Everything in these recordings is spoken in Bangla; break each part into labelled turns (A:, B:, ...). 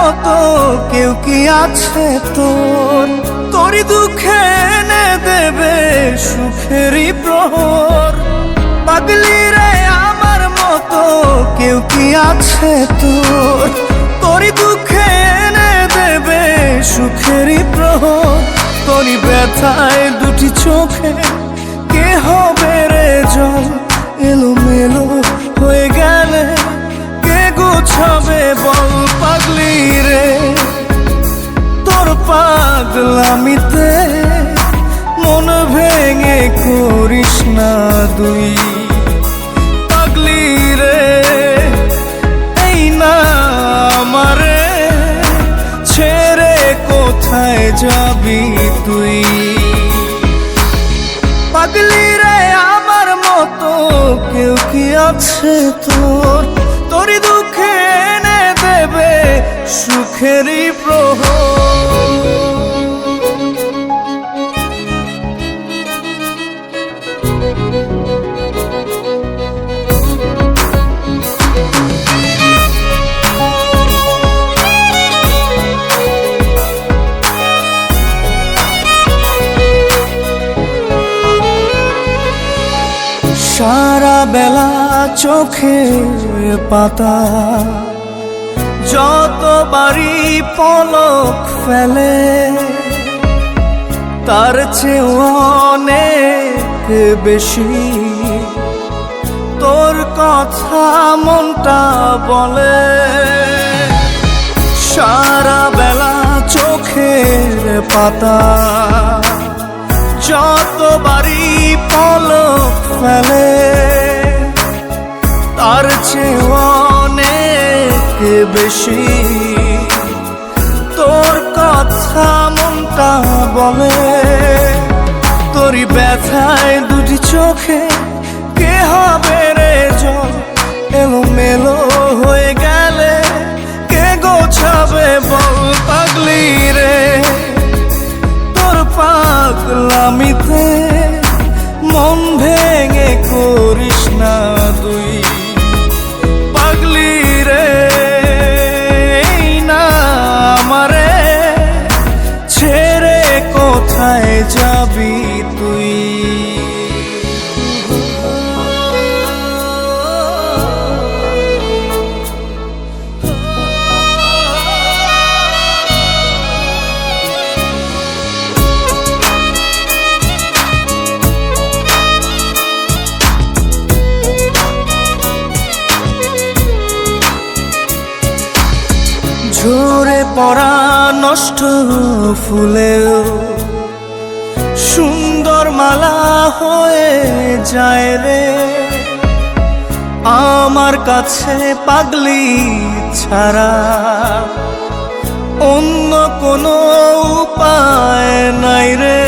A: মতো কেউ কি আছে তোর? তোরই দুঃখে এনে দেবে সুখেরই প্রহর। পাগলি রে আমার মতো কেউ কি আছে তোর? তোরই দুঃখে এনে দেবে সুখেরই প্রহর। তোরই ব্যথায় দুটি চোখে কে হবে রে জল? এলোমেলো হয়ে গেলে কে গোছাবে বল? পাগলি রে তোর পাগলামিতে মন ভেঙে করিস না দুই। পাগলি রে এই না আমারে ছেড়ে কোথায় যাবি তুই? পাগলি রে আমার মতো কেউ কি আছে তোর? তোরই দুঃখে এনে দেবে সুখেরই প্রহর। সারা বেলা চোখে পাতা যতবারই পলক ফেলে, তার চেয়ে অনেক বেশি তোর কথা মনটা বলে। সারা বেলা চোখের পাতা যতবারই পলক ফেলে, তার চেয়ে অনেক বেশি তোর কথা মনটা বলে। তোরই ব্যথায় দুটি চোখে কে হবে রে জল? এলোমেলো হয়ে গেলে কে গোছাবে বল? পাগলি রে তোর পাগলামিতে মন ভেঙে করিস না দুই। পাগলি রে এই না আমারে ছেড়ে কোথায় যাবি তুই? ঝরে পড়া নষ্ট ফুলেও সুন্দর মালা হয়ে যায় রে আমার কাছে। পাগলি ছাড়া অন্য কোনো উপায় নাই রে।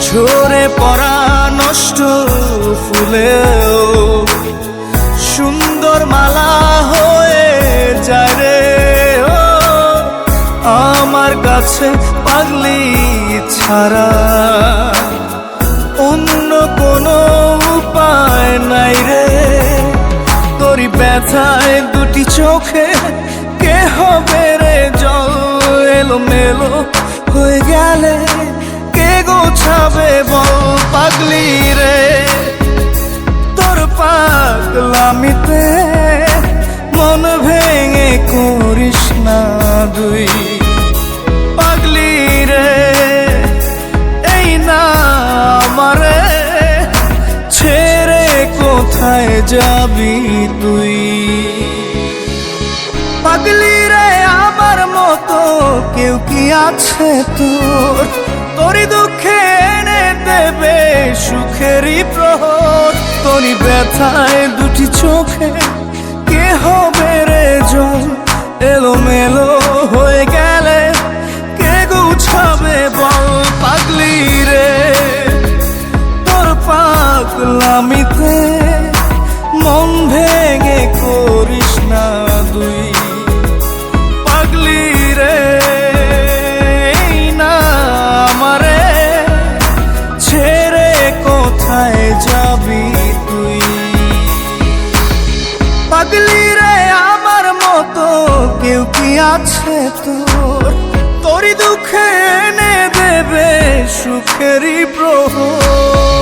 A: ঝরে পড়া নষ্ট ফুলেও সুন্দর মালা হয়ে যায় রে আমার কাছে। পাগলি ছাড়া অন্য কোনো উপায় নাই রে। তোরই ব্যথায় দুটি চোখে কে হবে রে জল? এলোমেলো হয়ে গেলে কে গোছাবে বল? পাগলি রে তোর পাগলামিতে মন ভেঙে করিস না দুই। পাগলি রে এই না আমারে ছেড়ে কোথায় যাবি তুই? পাগলি রে আমার মতো কেউ কি আছে তোর? তোরই দুঃখে এনে দেবে সুখেরই প্রহর। তোরই ব্যথায় দুটি চোখে কে হবে রে জল? এলোমেলো হয়ে গেলে কে গুছাবে বল? পাগলি রে তোর পাগলামিতে মন ভেঙে করিস না দুই। পাগলি রে এই না আমারে ছেড়ে কোথায় যাবি তুই? পাগলি রে আমার মতো কেউ কি আছে তোর, তোরই দুঃখে এনে দেবে সুখেরই প্রহর।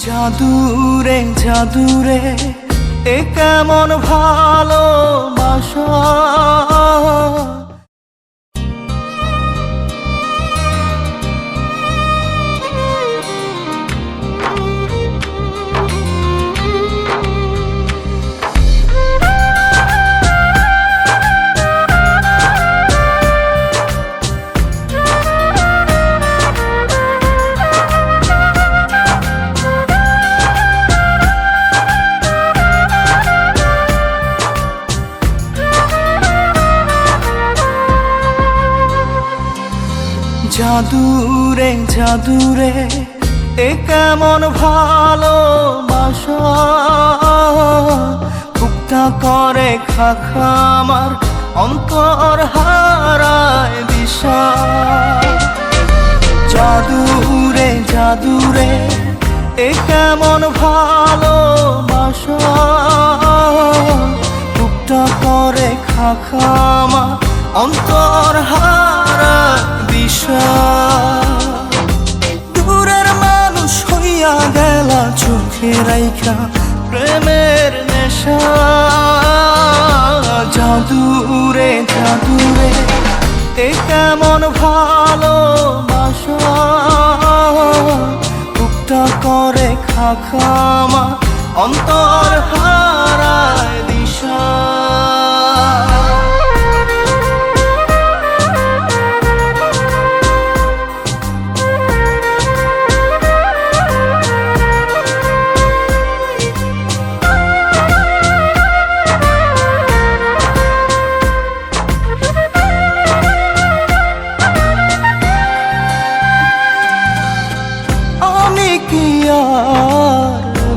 A: জাদুরে জাদুরে এ কেমন ভালোবাসা, জাদুরে জাদুরে এ কেমন ভালোবাসা, বুকটা করে খাখা আমার অন্তর হারায় দিশা। জাদুরে জাদুরে এ কেমন ভালোবাসা, বুকটা করে খাখা আমার অন্তর হারায় দিশা। দূরের মানুষ হইয়া গেলা চোখে রাইখা প্রেমের নেশা। জাদুরে জাদুরে এ কেমন ভালোবাসা, বুকটা করে খাখা আমার অন্তর হারায় দিশা।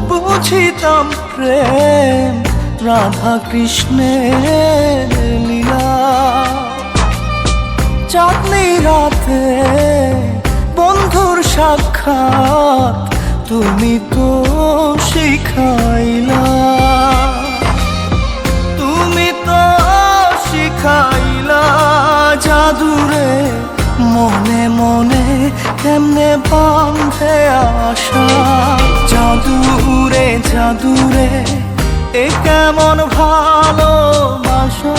A: বুঝিতাম প্রেম রাধা কৃষ্ণের লীলা, চাঁদনি রাতে বন্ধুর সাক্ষাৎ তুমি তো শিখাইলা, তুমি তো শিখাইলা। জাদুরে মনে মনে কেমনে বাঁধে আশা। জাদুরে জাদুরে এ কেমন ভালোবাসা,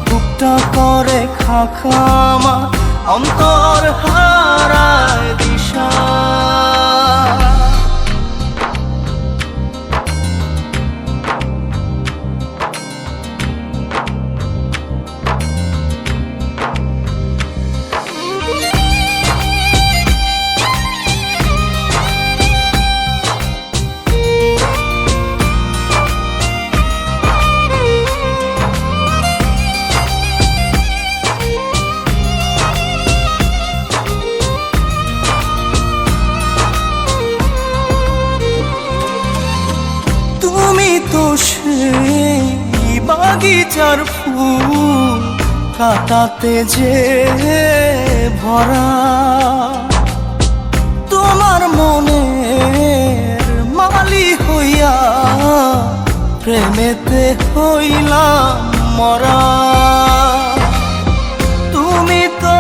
A: বুকটা করে খাখা আমার অন্তর হারায় দিশা। সেই বাগিচার ফুল কাটাতে যে ভরা, তোমার মনের মালি হইয়া প্রেমেতে হইলাম মরা। তুমি তো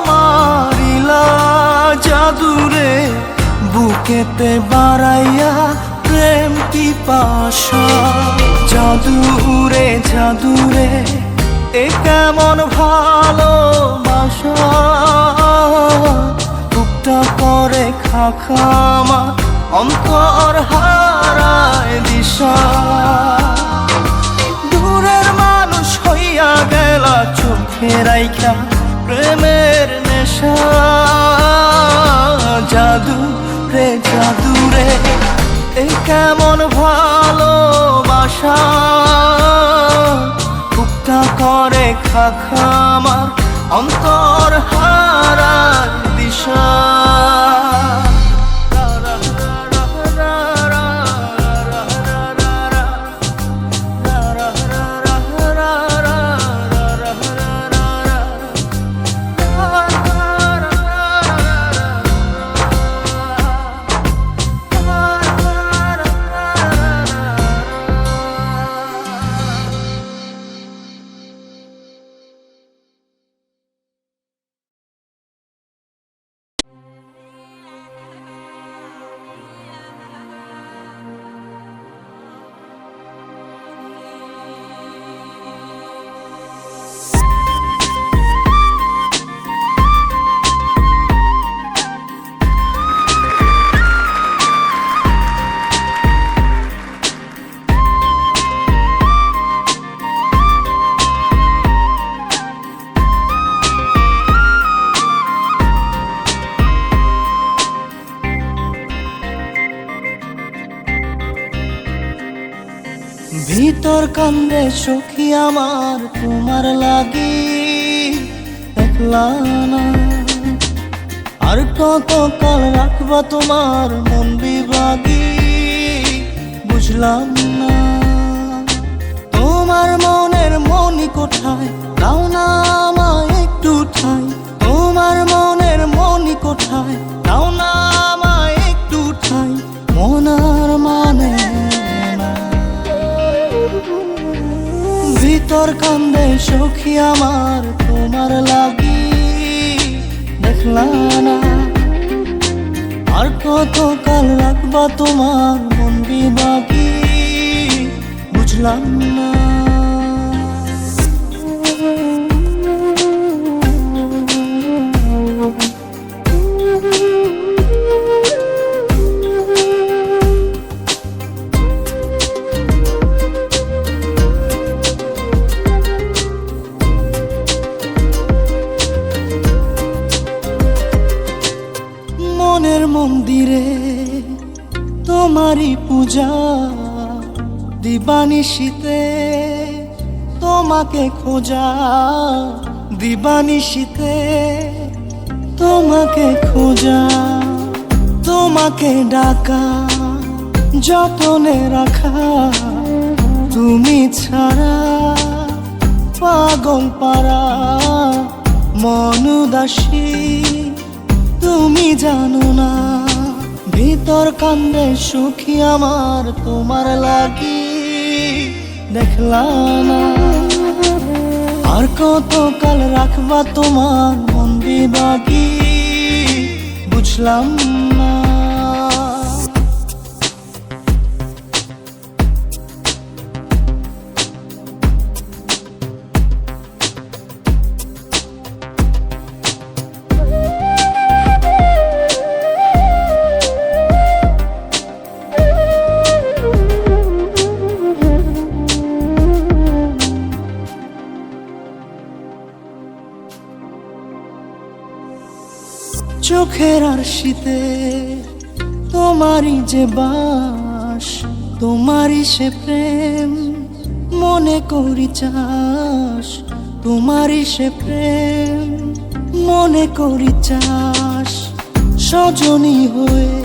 A: মারিলা জাদুরে বুকেতে বাড়াইয়া প্রেম পিপাসা। জাদুরে জাদুরে এ কেমন ভালোবাসা, বুকটা করে খাখা আমার অন্তর হারায় দিশা। দূরের মানুষ হইয়া গেলা চোখে রাইখা প্রেমের নেশা। জাদুরে জাদুরে এ কেমন ভালোবাসা, বুকটা করে খাখা আমার অন্তর হারায় দিশা। ভিতর কান্দে সখী আমার তোমার লাগি, দেখলা না আর কত কাল রাখবা তোমার মন বিভাগী, বুঝলাম না তোমার মনের মনি কোঠায়, দাও না আমায় একটু ঠাই। তোমার মনের মনি কোঠায়, দাও না আমায় একটু ঠাই। মন আর মানে না, ভিতর কান্দে সখী আমার তোমার লাগি, দেখলা না আর কত কাল রাখবা তোমার মন বিভাগী, বুঝলাম না। মনের মন্দিরে তোমারই পূজা, দিবানিশীতে তোমাকে খোঁজা, দিবানিশীতে তোমাকে খোঁজা, তোমাকে ডাকা, যতনে রাখা, তুমি ছাড়া পাগল পারা মন উদাসী, তুমি জানো না ভিতর কান্দে সুখী আমার তোমার লাগি, দেখলা না আর কত কাল রাখবা তোমার মন বিভাগী, বুঝলাম না। চোখের আরশিতে তোমারই যে বাস, তোমারই সে প্রেম মনে করি চাস, তোমারই সে প্রেম মনে করি চাস। সজনী হয়ে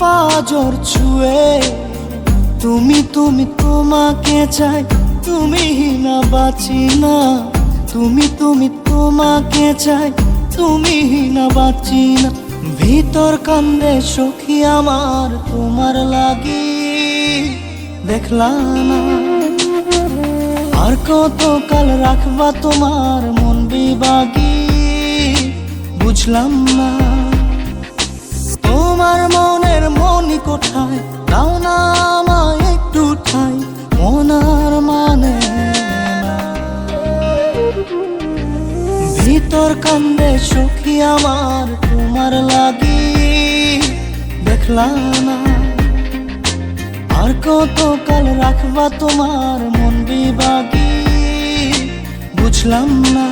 A: পাজর ছুঁয়ে তুমি তুমি তোমাকে চাই, তুমি না বাঁচি না, তুমি তুমি তোমাকে চাই, তুমি না বাঁচি না। ভিতর কান্দে সখী আমার তোমার লাগি, দেখলা না আর কত কাল রাখবা তোমার মন বিভাগী, বুঝলাম না তোমার মনের মনি কোঠায়, দাও না আমায় একটু ঠাই। মন আর মানে না, ভিতর কান্দে সখী আমার তোমার লাগি, দেখলা না আর কত কাল রাখবা তোমার মন বিভাগী, বুঝলাম না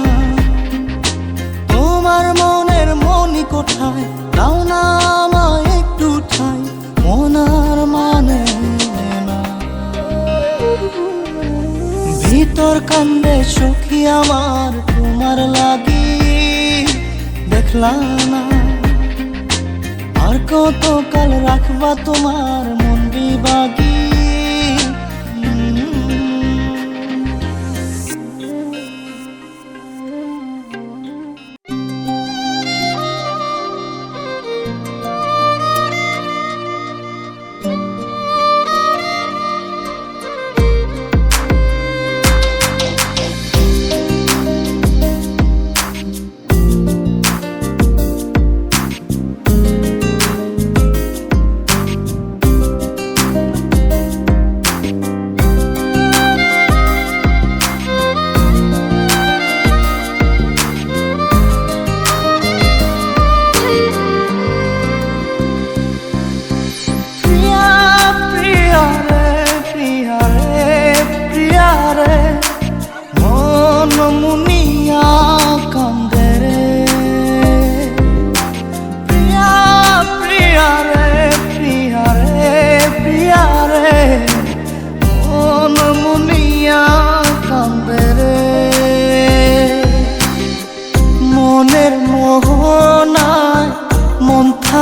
A: তোমার মনের মনি কোঠায়, দাও না আমায় একটু ঠাই। মন আর মানে না, ভিতর কান্দে সখী আমার তোমার লাগি, দেখলা না আর কত কাল রাখবা তোমার মন বিভাগী।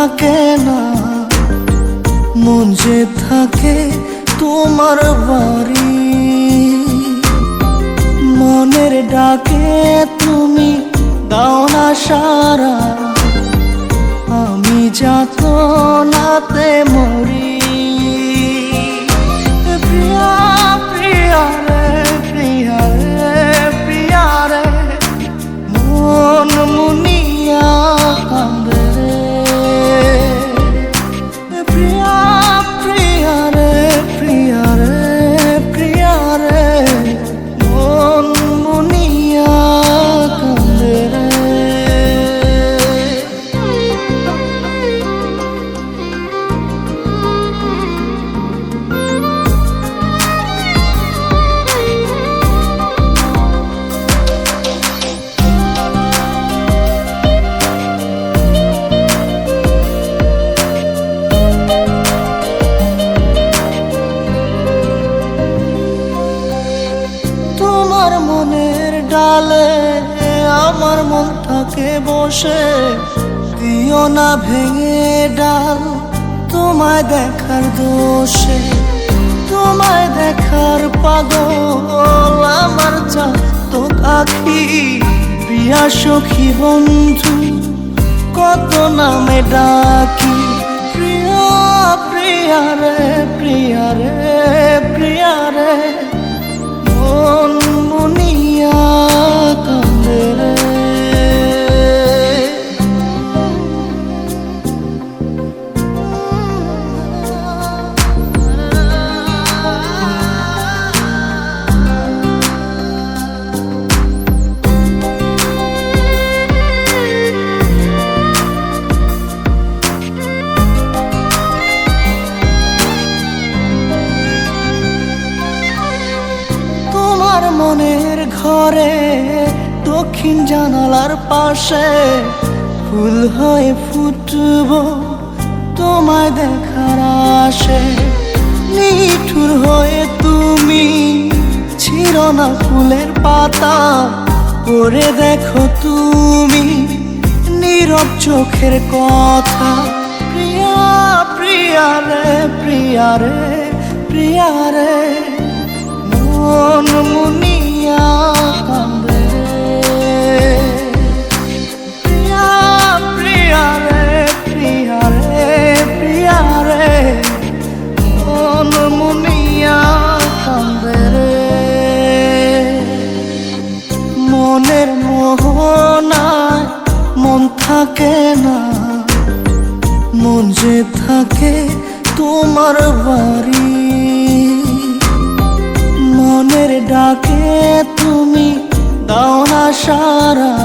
A: থাকে না, মন যে থাকে তোমার বাড়ি। মনের ডাকে তুমি দাও না সারা, আমি যাতনাতে মরি। প্রিয়া প্রিয়া রে, প্রিয়া রে, প্রিয়া রে, মন মুনিয়া কান্দে রে। প্রিয়া প্রিয়া রে, প্রিয়া রে, প্রিয়া রে, মন মুনিয়া কান্দে রে। তোমার মনের ডালে আমার মন থাকে বসে, দিও না ভেঙে ডাল তোমায় দেখার দোষে। তোমায় দেখার পাগল আমার চাতক আখি। প্রিয়া সখী বন্ধু কত নামে ডাকি। প্রিয়া প্রিয়া রে, প্রিয়া রে, প্রিয়া রে, মন মুনিয়া কান্দে রে। তোমার মনের ঘরে দক্ষিণ জানালার পাশে ফুল হয়ে ফুটব তোমায় দেখার আশে। নিঠুর হয়ে তুমি ছিঁড়ো না ফুলের পাতা, পড়ে দেখো তুমি নীরব চোখের কথা। প্রিয়া প্রিয়া রে, প্রিয়া রে, প্রিয়া রে, মন মুনিয়া কান্দে রে। প্রিয়া প্রিয়া রে, প্রিয়া রে, প্রিয়া রে, মন মুনিয়া কান্দে রে। মনের মোহনায় মন থাকে না, মন যে থাকে তোমার বাড়ি। মনের ডাকে তুমি দাও না সারা,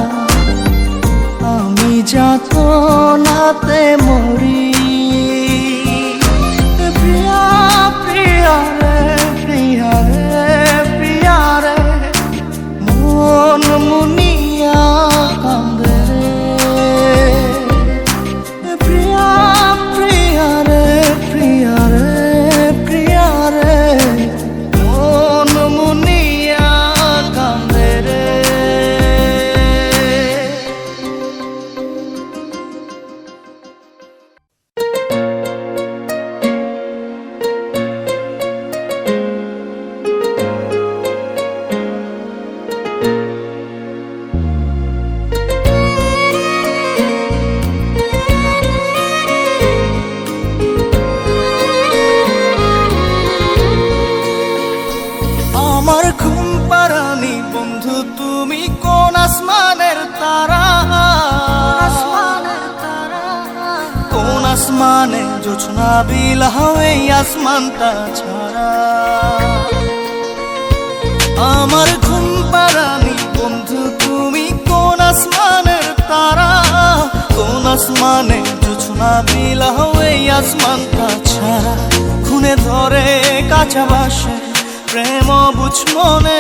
A: আমি যাতনাতে মরি। প্রিয়া প্রিয়া রে, প্রিয়া রে, প্রিয়া রে, মন মুনিয়া কান্দে রে। প্রিয়া প্রিয়া রে, প্রিয়া রে, প্রিয়া রে, মন মুনিয়া কান্দে রে। আমার ঘুম পাড়ানি বন্ধু তুমি কোন আসমানের তারা? কোন আসমানে জোছনা বিলাও এই আসমানটা ছাড়া? আমার ঘুম পাড়ানি বন্ধু তুমি কোন আসমানের তারা? কোন আসমানে জোছনা বিলাও এই আসমানটা ছাড়া? খুনে ধরে কাঁচা বাসে প্রেম বুঝ মনে,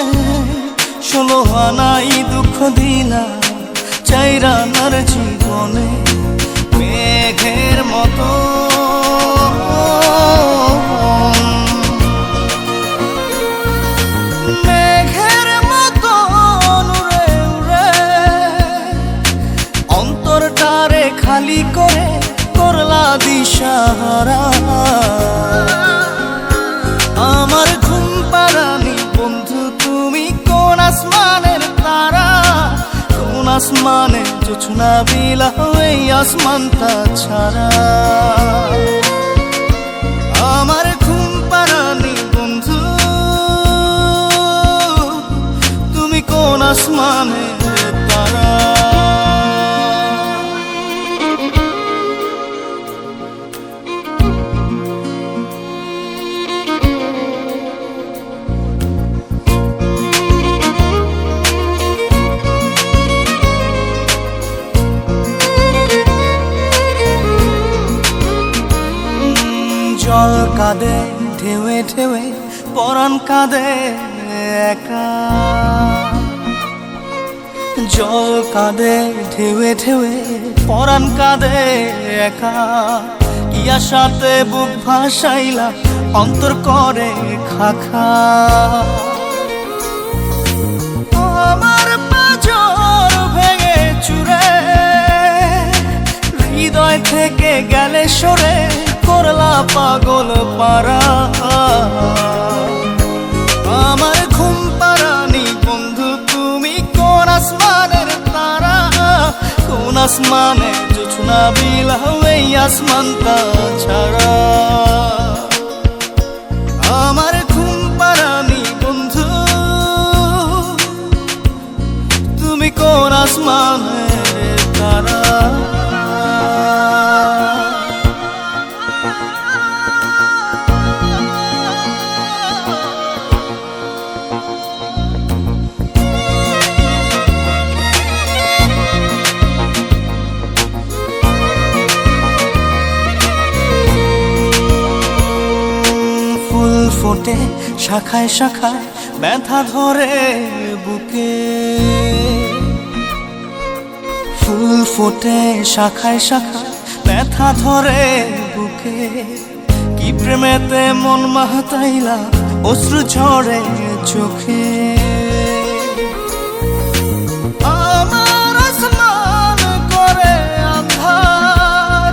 A: 16 আনাই দুঃখ দিলা চাইরানার জীবনে। মেঘের মতো মেঘের মতো উড়ে উড়ে অন্তরটারে খালি করে করলা জোছনা বিলাও এই আসমানটা ছাড়া। আমার ঘুম পাড়ানি বন্ধু, তুমি কোন আসমানের তারা? জল কাঁদে ঢেউে ঢেউে, পরাণ কাঁদে একা। জল কাঁদে ঢেউে ঢেউে, পরাণ কাঁদে একা। কি আশাতে বুক ভাসাইলা, অন্তর করে খাখা। আমার পাঁজর ভেঙে চুরে, হৃদয় থেকে গেলে সরে, করলা পাগল পারা। আমার ঘুম পাড়ানি বন্ধু, তুমি কোন আসমানের তারা? কোন আসমানে জোছনা বিলাও এই আসমানটা ছাড়া? আমার ঘুম পাড়ানি বন্ধু, তুমি কোন আসমানের তারা? ফোটে শাখায় শাখায়, ব্যথা ধরে বুকে। ফুল ফোটে শাখায় শাখায়, ব্যথা ধরে বুকে। কি প্রেমেতে মন মাহতাইলা, অশ্রু ঝরে চোখে। আমার আসমান করে আন্ধার,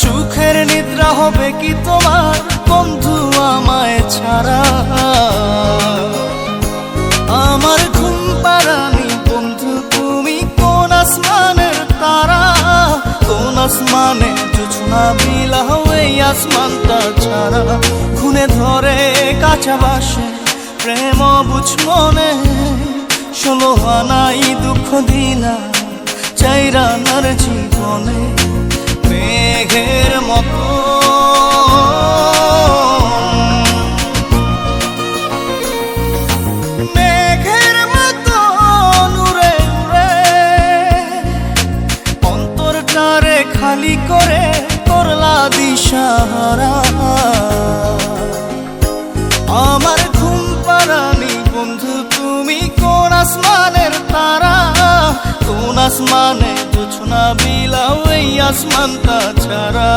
A: সুখের নিদ্রা হবে কি তোমার বন্ধু আমায় ছাড়া? আমার ঘুম পাড়ানি বন্ধু, তুমি কোন আসমানের তারা? কোন আসমানে জোছনা বিলাও এই আসমানটা ছাড়া? খুনে ধরে কাঁচা বাসে প্রেম বুঝ মনে, 16 আনাই দুঃখ দিলা চাইরা নার জীবনে। মেঘের মতো খালি করে করলা দিশাহারা। আমার ঘুম পাড়ানি বন্ধু, তুমি কোন আসমানের তারা? কোন আসমানে জোছনা বিলাও এই আসমানটা ছাড়া?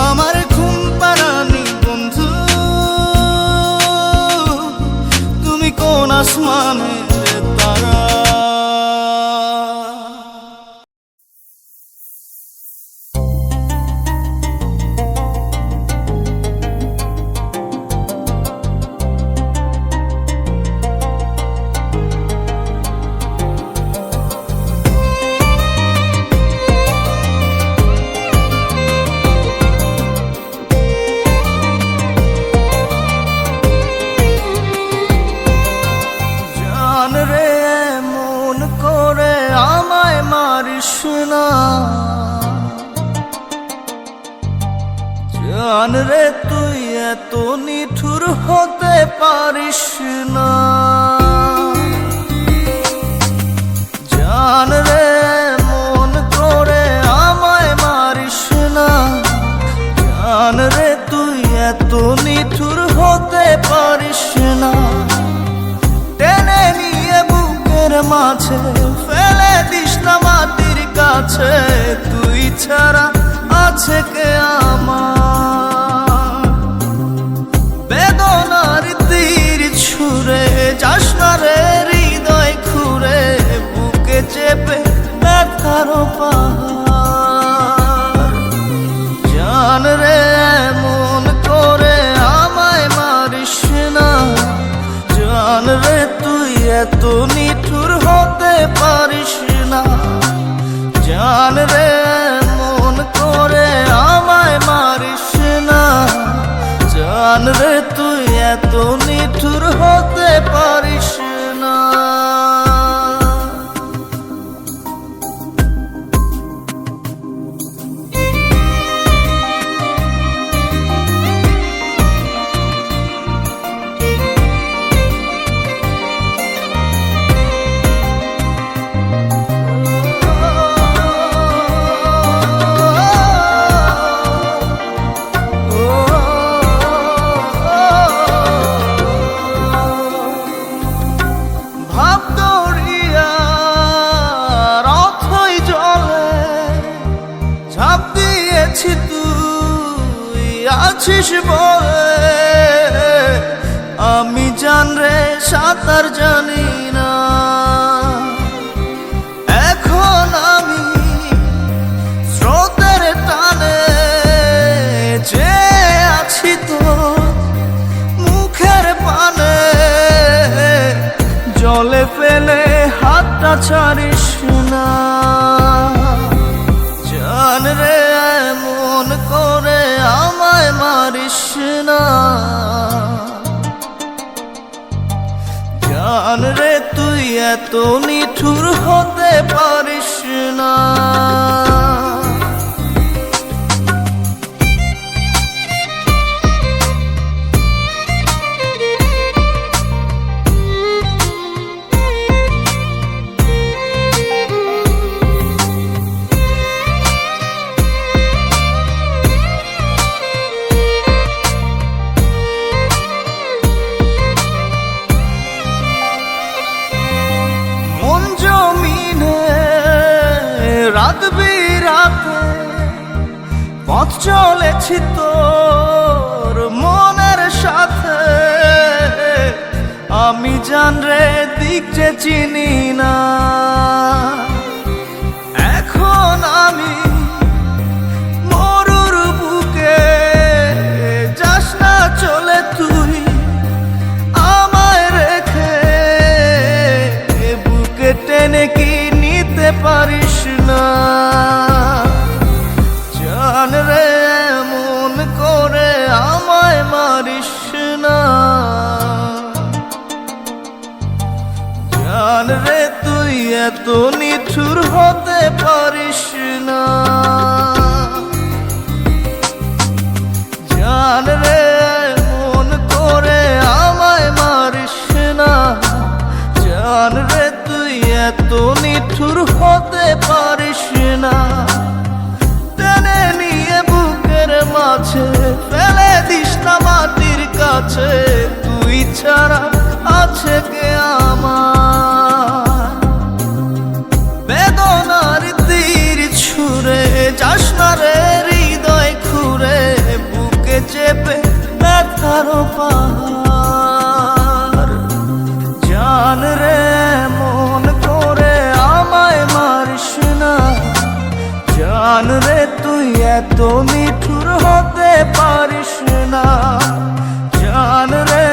A: আমার ঘুম পাড়ানি বন্ধু, তুমি কোন আসমানের তারা? জান রে তুই এত নিঠুর হতে পারিস না। জান রে মন করে আমায় মারিস না। জান রে তুই এত নিঠুর হতে পারিস না। টেনে নিয়ে বুকের মাঝে ফেলে দিস না মাটির কাছে। তুই ছাড়া আছে কে আমার? বেদনার তীর ছুঁড়ে যাস না রে হৃদয় খুঁড়ে। বুকে চেপে ব্যথার পাহাড়। জান রে মন করে আমায় মারিস না। জান রে তুই এত নিঠুর হতে পারিস এত নিঠুর হতে পারিস না। আছিস বলে আমি জানরে সাঁতার জানি না। এখন আমি স্রোতের টানে যে আছি তো মুখের পানে, জলে ফেলে হাতটা ছাড়িস না। জান রে এমন করে আমায় মারিস না। জান রে তুই এত নিঠুর হতে পারিস না। রাত বিরাতে পথ চলেছি তোর মনের সাথে, আমি জানরে দিক যে চিনি না। এখন আমি মরুর বুকে, যাস না চলে তুই আমায় রেখে, বুকে টেনে কি নিতে পারিস না। জান রে এমন করে আমায় মারিস না। জান রে তুই এত নিঠুর হতে পারিস না। জান রে এমন করে আমায় মারিস না। জান রে তুই এত নিঠুর হতে পারিস না। টেনে নিয়ে বুকের মাঝে ফেলে দিস না মাটির কাছে, তুই ছাড়া আছে কে আমার। বেদনার তীর ছুঁড়ে যাস না রে হৃদয় খুঁড়ে, বুকে চেপে ব্যথার পাহাড়। জান রে মন করে আমায় মারিস না। জান রে তুই এত নিঠুর হতে পারিস না। জান রে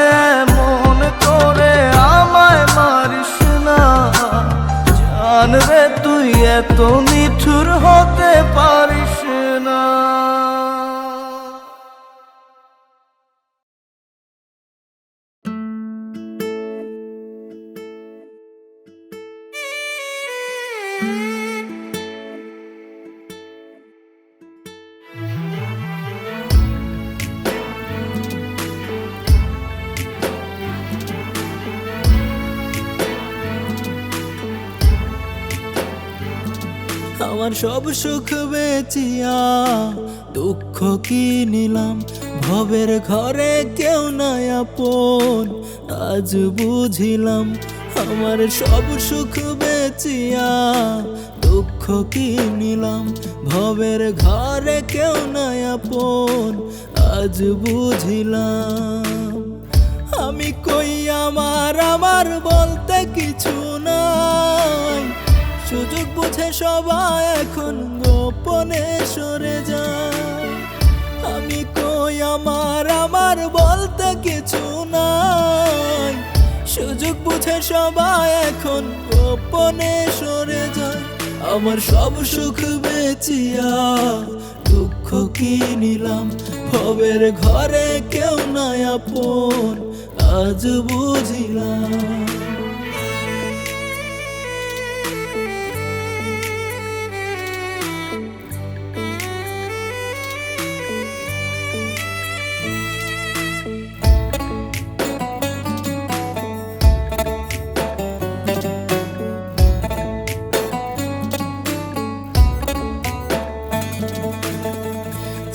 A: মন করে আমায় মারিস না। জান রে তুই এত নিঠুর হতে পারিস না।
B: আমার সব সুখ বেচিয়া দুঃখ কি নিলাম, ভবের ঘরে কেউ নাই আপন আজ বুঝিলাম। আমার সব সুখ বেচিয়া দুঃখ কি নিলাম, ভবের ঘরে কেউ নাই আপন আজ বুঝিলাম। আমি কই আমার আমার বলতে কিছু নাই, সুযোগ বুঝে সবাই এখন গোপনে সরে যায়। আমি কই আমার আমার বলতে কিছু নাই, সুযোগ বুঝে সবাই এখন গোপনে সরে যায়। আমার সব সুখ বেচিয়া দুঃখ কি নিলাম, ভবের ঘরে কেউ নাই আপন, আজ বুঝিলাম।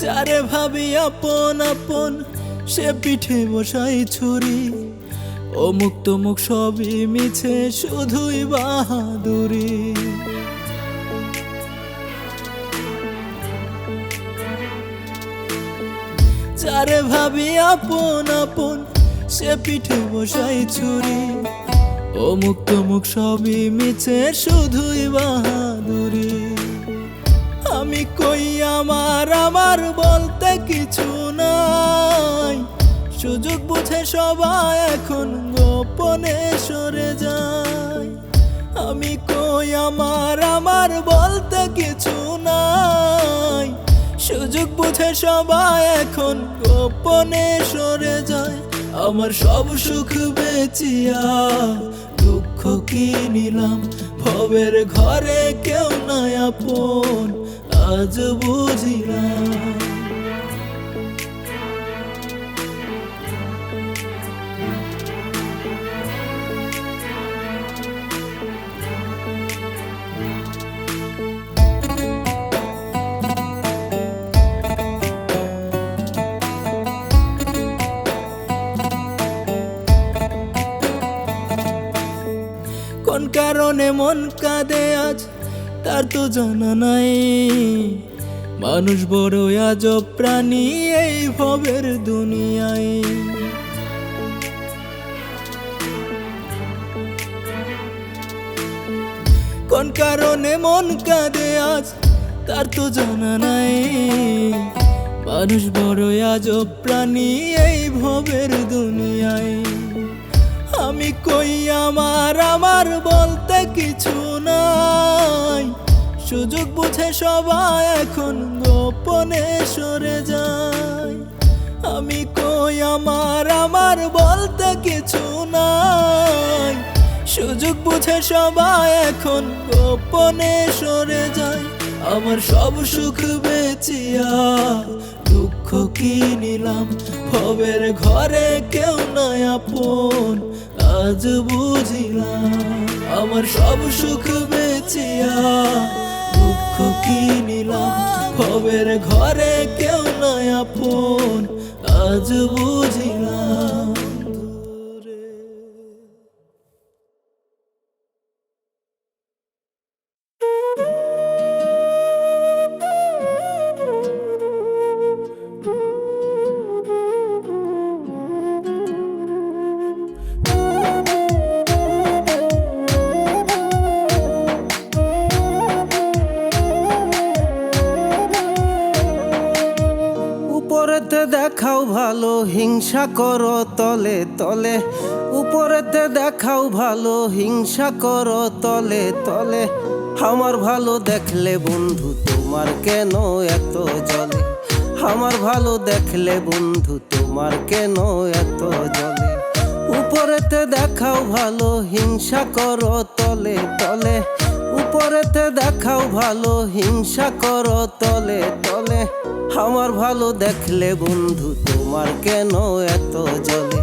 B: যারে ভাবি আপন আপন, সে পিঠে বসাই ছুরি। অমুক তমুক সবই মিছে, শুধুই বাহাদুরি। যারে ভাবি আপন আপন, সে পিঠে বসাই ছুরি। অমুক তমুক সবই মিছে, শুধুই বাহাদুরি। আমি কই আমার আমার বলতে কিছু নাই, সুযোগ বুঝে সবাই এখন গোপনে সরে যায়। আমি কই আমার আমার বলতে কিছু নাই, সুযোগ বুঝে সবাই এখন গোপনে সরে যায়। আমার সব সুখ বেচিয়া দুঃখ কি নিলাম, ভবের ঘরে কেউ নাই আপন, আজ বুঝিলাম। কোন কারণে মন কাঁদে আজ, তার তো জানা নাই। মানুষ বড় আজব প্রাণী এই ভবের দুনিয়ায়। কোন কারণে মন কাঁদে আজ, তার তো জানা নাই। মানুষ বড় আজব প্রাণী এই ভবের দুনিয়ায়। আমি কই আমার আমার বলতে কিছু নাই, সুযোগ বুঝে সবাই এখন গোপনে সরে যায়। আমি কই আমার আমার বলতে কিছু নাই, সুযোগ বুঝে সবাই এখন গোপনে সরে যায়। আমার সব সুখ বেচিয়া দুঃখ কি নিলাম, ভবের ঘরে কেউ নাই আপন, আজ বুঝিলাম। আমার সব সুখ বেচিয়া দুঃখ কি নিলাম, ভবের ঘরে কেউ নাই আপন, আজ বুঝিলাম।
C: উপরেতে দেখাও ভালো, হিংসা করো তলে তলে। উপরেতে দেখাও ভালো, হিংসা করো তলে তলে। আমার ভালো দেখলে বন্ধু তোমার কেন এত জ্বলে? আমার ভালো দেখলে বন্ধু তোমার কেন এত জ্বলে? উপরেতে দেখাও ভালো, হিংসা করো তলে তলে। উপরেতে দেখাও ভালো, হিংসা করো তলে তলে। আমার ভালো দেখলে বন্ধু তোমার কেন এত জ্বলে?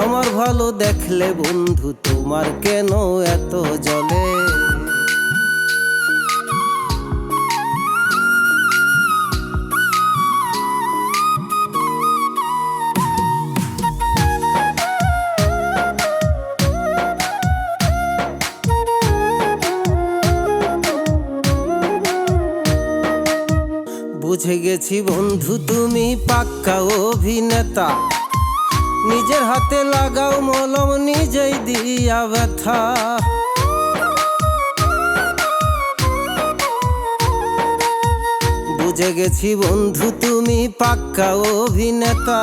C: আমার ভালো দেখলে বন্ধু তোমার কেন এত জ্বলে? বুঝে গেছি বন্ধু তুমি পাক্কা অভিনেতা, নিজের হাতে লাগাও মলম নিজেই দিয়া ব্যথা। বুঝে গেছি বন্ধু তুমি পাক্কা অভিনেতা,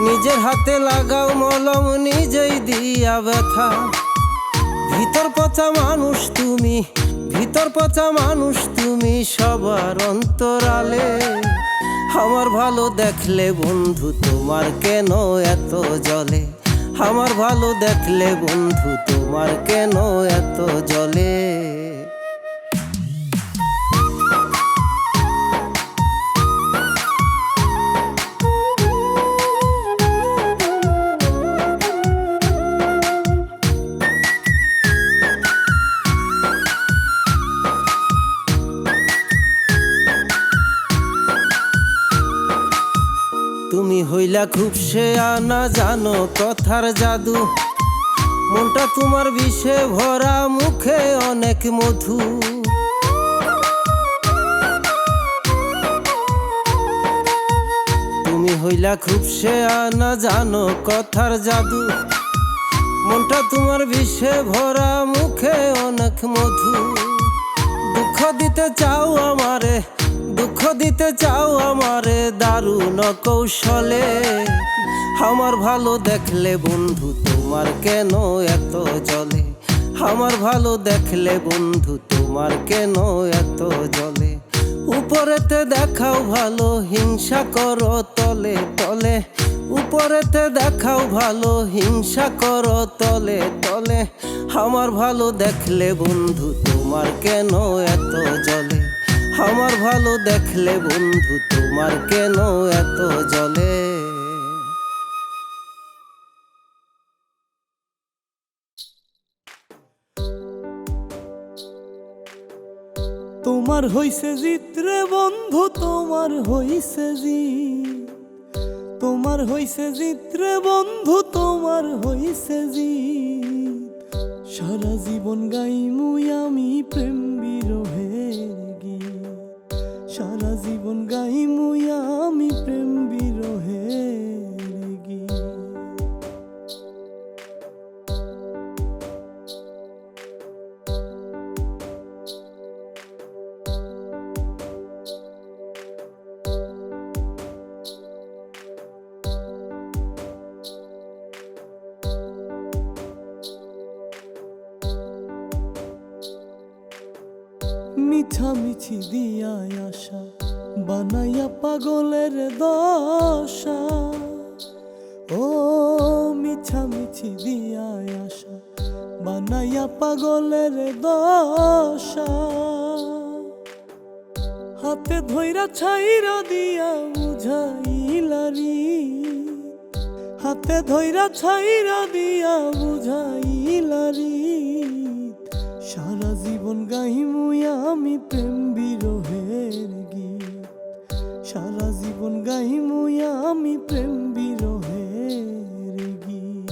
C: নিজের হাতে লাগাও মলম নিজেই দিয়া ব্যথা। ভিতর পচা মানুষ তুমি, ভিতর পচা মানুষ তুমি সবার অন্তরালে। আমার ভালো দেখলে বন্ধু তোমার কেন এত জ্বলে? আমার ভালো দেখলে বন্ধু তোমার কেন এত জ্বলে? তুমি হইলা খুব শেয়ানা, জানো কথার জাদু। মনটা তোমার বিষে ভরা, মুখে অনেক মধু। তুমি হইলা খুব শেয়ানা, জানো কথার জাদু। মনটা তোমার বিষে ভরা, মুখে অনেক মধু। দুঃখ দিতে চাও আমারে, দুঃখ দিতে চাও আমারে দারুণ কৌশলে। আমার ভালো দেখলে বন্ধু তোমার কেন এত জ্বলে? আমার ভালো দেখলে বন্ধু তোমার কেন এত জ্বলে? উপরেতে দেখাও ভালো, হিংসা করো তলে তলে। উপরেতে দেখাও ভালো, হিংসা করো তলে তলে। আমার ভালো দেখলে বন্ধু তোমার কেন এত জ্বলে? আমার ভালো দেখলে বন্ধু তোমার কেন এত জ্বলে?
B: তোমার হইছে জিত রে বন্ধু, তোমার হইছে জিত। তোমার হইছে জিত রে বন্ধু, তোমার হইছে জিত। সারা জীবন গাইমুই আমি প্রেম বিরহের গীত। সারা জীবন গাইমুই আমি প্রেম বিরহের গীত। মিছামিছি দিয়াই আশা, বানাইয়া পাগলের দশা। ও মিছামিছি দিয়াই আশা, বানাইয়া পাগলের দশা। হাতে ধইরা ছাইরা দিয়া বুঝাইলারি, হাতে ধইরা ছাইরা দিয়া বুঝাইলারি। সারা জীবন গাইমুই আমি প্রেম বিরহের গীত। সারা জীবন গাইমুই আমি প্রেম বিরহের গীত।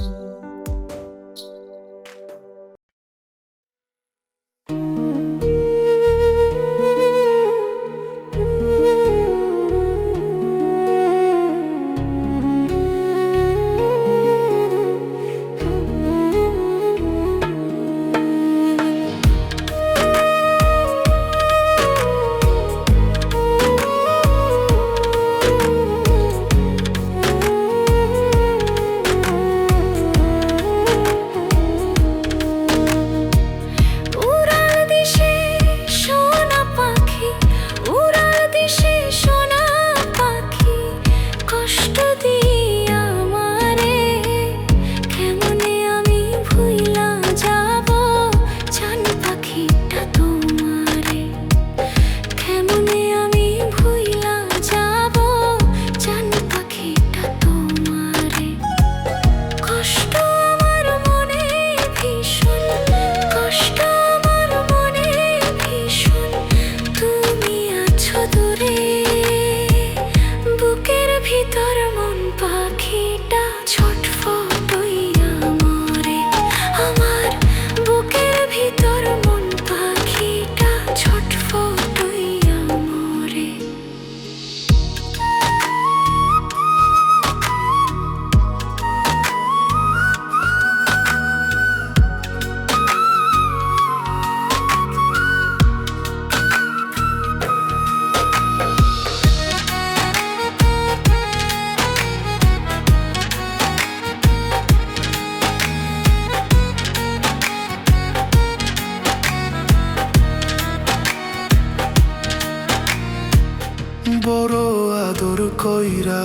D: কইরা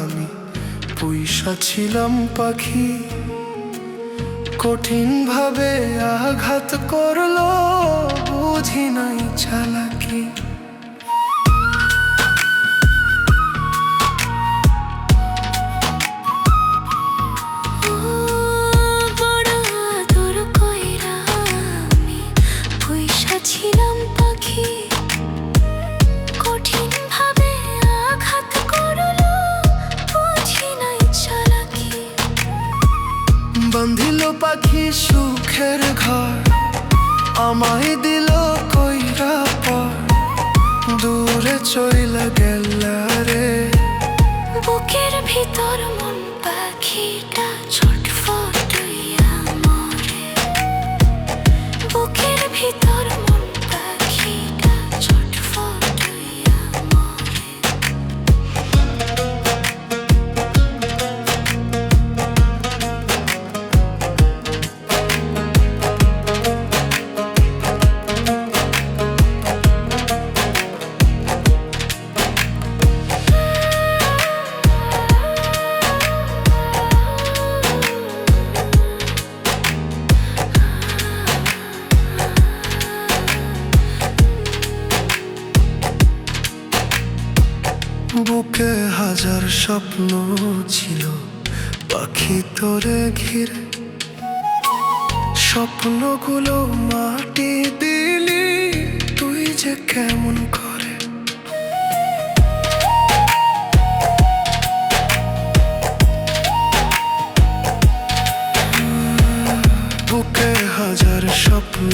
D: আমি পুইসা ছিলাম পাখি, কঠিন ভাবে আঘাত করলো, বুঝি নাই চালাকি।
E: ছিলাম পাখি, কঠিন ভাবে আঘাত করলো, বুঝি নাই চালাকি।
D: বান্ধিল পাখি সুখের ঘর, আমায় দিল কইরা পর, দূরে চইলা গেলা রে।
E: বুকের ভিতর মন পাখিটা ছটফটাইয়া মরে, বুকের ভিতর মন পাখিটা ছটফটাইয়া মরে।
D: বুকে হাজার স্বপ্ন ছিল পাখি তোরে ঘিরে, স্বপ্নগুলো মাটি দিলি তুই যে কেমন করে। বুকে হাজার স্বপ্ন